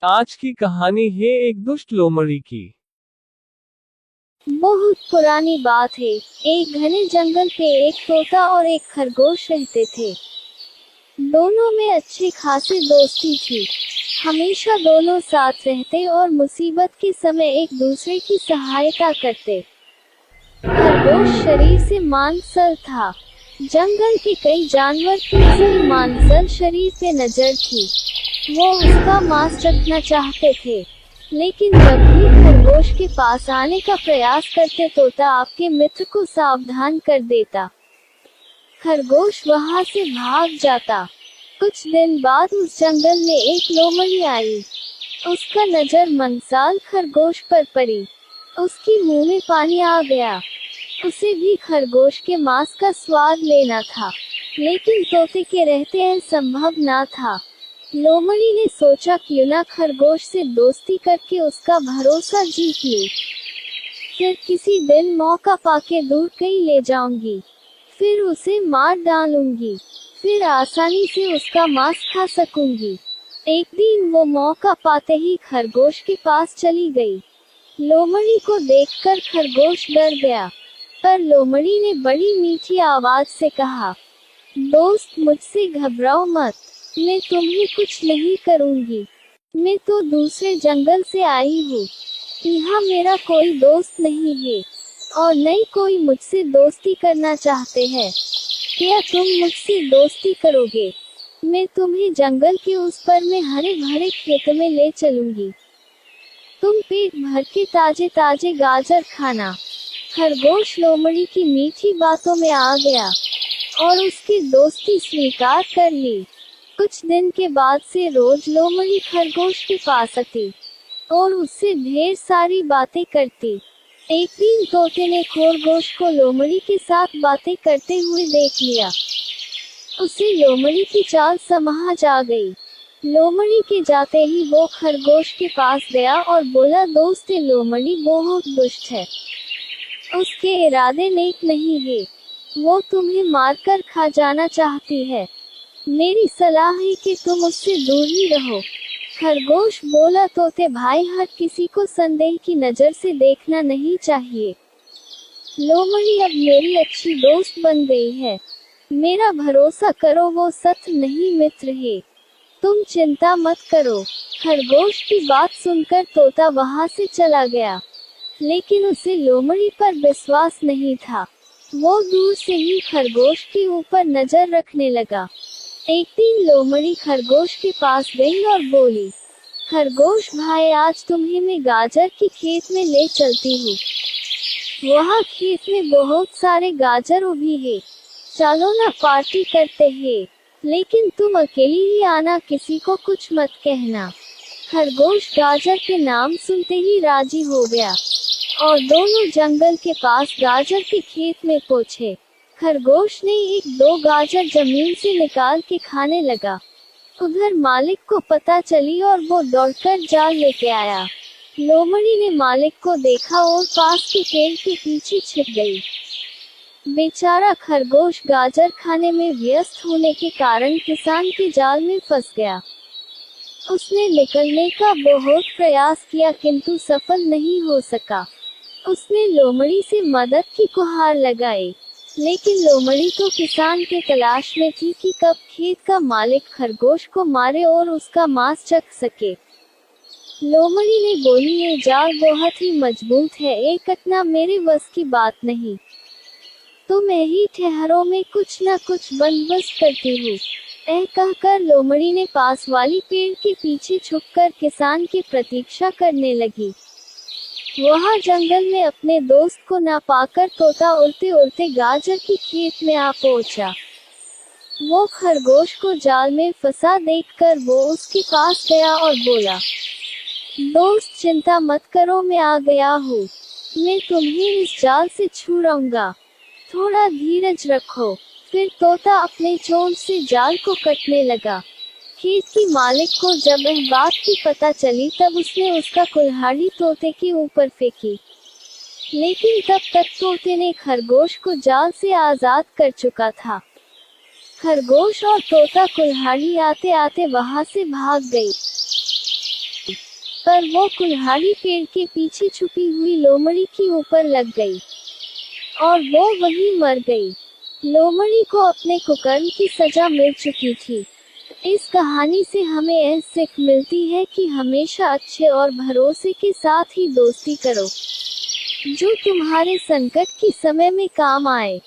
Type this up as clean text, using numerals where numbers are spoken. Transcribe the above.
आज की कहानी है एक दुष्ट लोमड़ी की। बहुत पुरानी बात है। एक घने जंगल पे एक तोता और एक खरगोश रहते थे। दोनों में अच्छी खासी दोस्ती थी। हमेशा दोनों साथ रहते और मुसीबत के समय एक दूसरे की सहायता करते। खरगोश शरीर से मांसल था। जंगल के कई जानवर की उसके मांसल शरीर पे नजर थी। वो उसका मांस चखना चाहते थे, लेकिन जब भी खरगोश के पास आने का प्रयास करते तोता आपके मित्र को सावधान कर देता। खरगोश वहां से भाग जाता। कुछ दिन बाद उस जंगल में एक लोमड़ी आई। उसका नजर मंसाल खरगोश पर पड़ी। उसकी मुंह में पानी आ गया। उसे भी खरगोश के मांस का स्वाद लेना था, लेकिन तोते के रहते यह संभव ना था। लोमड़ी ने सोचा क्यों ना खरगोश से दोस्ती करके उसका भरोसा जीत लूं। फिर किसी दिन मौका पाके दूर कहीं ले जाऊंगी, फिर उसे मार डालूंगी, फिर आसानी से उसका मांस खा सकूंगी। एक दिन वो मौका पाते ही खरगोश के पास चली गई। लोमड़ी को देखकर खरगोश डर गया, पर लोमड़ी ने बड़ी मीठी आवाज से कहा, दोस्त मुझसे घबराओ मत, मैं तुम्हें कुछ नहीं करूंगी। मैं तो दूसरे जंगल से आई हूँ। यहाँ मेरा कोई दोस्त नहीं है और न ही कोई मुझसे दोस्ती करना चाहते हैं। क्या तुम मुझसे दोस्ती करोगे? मैं तुम्हें जंगल के उस पर में हरे भरे खेत में ले चलूंगी। तुम पेट भर के ताजे ताजे गाजर खाना। खरगोश लोमड़ी की मीठी बातों में आ गया और उसकी दोस्ती स्वीकार कर ली। कुछ दिन के बाद से रोज लोमड़ी खरगोश के पास आती और उससे ढेर सारी बातें करती। एक दिन तोते ने खरगोश को लोमड़ी के साथ बातें करते हुए देख लिया। उसे लोमड़ी की चाल समझ आ गई। लोमड़ी के जाते ही वो खरगोश के पास गया और बोला, दोस्त लोमड़ी बहुत दुष्ट है। उसके इरादे नेक नहीं है। वो तुम्हें मारकर खा जाना चाहती है। मेरी सलाह है कि तुम उससे दूर ही रहो। खरगोश बोला, तोते भाई, हर किसी को संदेह की नजर से देखना नहीं चाहिए। लोमड़ी अब मेरी अच्छी दोस्त बन गई है। मेरा भरोसा करो, वो सत्य नहीं मित्र है। तुम चिंता मत करो। खरगोश की बात सुनकर तोता वहां से चला गया, लेकिन उसे लोमड़ी पर विश्वास नहीं था। वो दूर से ही खरगोश के ऊपर नजर रखने लगा। एक दिन लोमड़ी खरगोश के पास गई और बोली, खरगोश भाई, आज तुम्हें मैं गाजर के खेत में ले चलती हूँ। वहाँ खेत में बहुत सारे गाजर उगी है। चलो ना पार्टी करते हैं, लेकिन तुम अकेली ही आना, किसी को कुछ मत कहना। खरगोश गाजर के नाम सुनते ही राजी हो गया और दोनों जंगल के पास गाजर के खेत में पहुंचे। खरगोश ने एक दो गाजर जमीन से निकाल के खाने लगा। उधर मालिक को पता चली और वो दौड़कर जाल लेके आया। लोमड़ी ने मालिक को देखा और पास के पेड़ के पीछे छिप गई। बेचारा खरगोश गाजर खाने में व्यस्त होने के कारण किसान के जाल में फंस गया। उसने निकलने का बहुत प्रयास किया, किंतु सफल नहीं हो सका। उसने लोमड़ी से मदद की गुहार लगाई, लेकिन लोमड़ी तो किसान के तलाश में थी कि कब खेत का मालिक खरगोश को मारे और उसका मांस चख सके। लोमड़ी ने बोली, ये जाल बहुत ही मजबूत है, ये कटना मेरे बस की बात नहीं। तुम यही ठहरो, में कुछ न कुछ बंदोबस्त करती हूँ। कहकर लोमड़ी ने पास वाली पेड़ के पीछे छुपकर किसान की प्रतीक्षा करने लगी। वहाँ जंगल में अपने दोस्त को ना पाकर तोता उड़ते उड़ते गाजर के खेत में आ पहुँचा। वो खरगोश को जाल में फंसा देखकर वो उसके पास गया और बोला, दोस्त चिंता मत करो, मैं आ गया हूँ। मैं तुम्हें इस जाल से छुड़ाऊंगा, थोड़ा धीरज रखो। फिर तोता अपने चोंच से जाल को कटने लगा। खेत की मालिक को जब यह बात की पता चली, तब उसने उसका कुल्हाड़ी तोते के ऊपर फेंकी, लेकिन तब तक तोते ने खरगोश को जाल से आजाद कर चुका था। खरगोश और तोता कुल्हाड़ी आते आते वहां से भाग गई। पर वो कुल्हाड़ी पेड़ के पीछे छुपी हुई लोमड़ी के ऊपर लग गई और वो वहीं मर गई। लोमड़ी को अपने कुकर्म की सजा मिल चुकी थी। इस कहानी से हमें यह सीख मिलती है कि हमेशा अच्छे और भरोसे के साथ ही दोस्ती करो, जो तुम्हारे संकट के समय में काम आए।